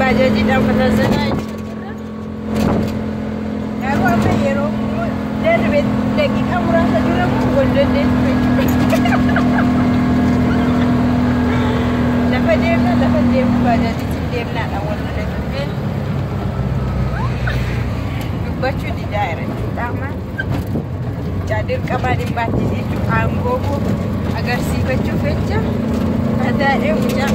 bajaji dan perazana Yaru apa yero dan lagi kamu rasa juga gondol deh dapat dia bajaji dia nak awal dah kan baca di daerah utama cadir kabarin batis itu anggogo agar si baca fecha ada ucap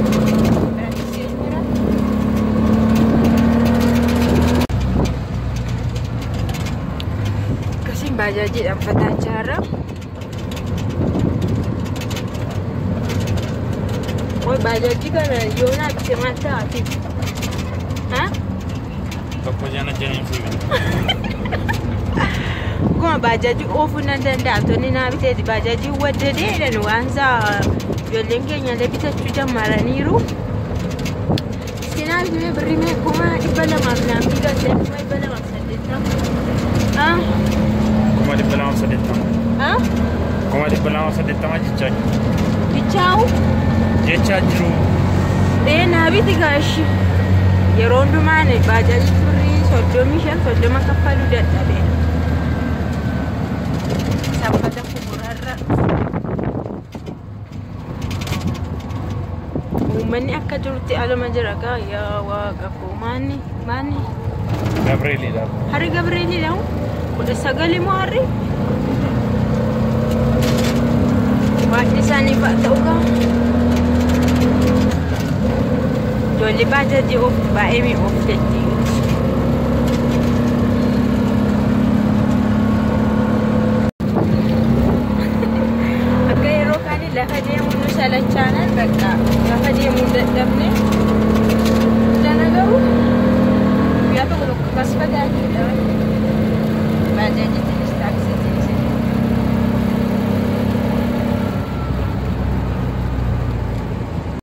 kasih bajaji dan patah acara oh bajaji kan Yona bisa mata hati ha? Apa jangan jangan sih gua bajaji ofu nan dan to ni na bita di bajaji wadda dai da nuwanza yolengen ya da bita tuja maraniru sina me brime kuma ibala magna biga da kuma ibala masadita ah kuma di bala masadita ah kuma di bala masadita ma jicha bichau jicha jiru na biti gashi yerondu mane bajaji turi sodomi shan sodoma kafalu da tabe pada kuburara umani akajuruti alamajaraga ya waga kumani mani Gabrieli dah hari Gabrieli dah udah sagali mo hari wadi sani pak tau ka joli baja di of ba emi of teti Lahat yung sa channel, baka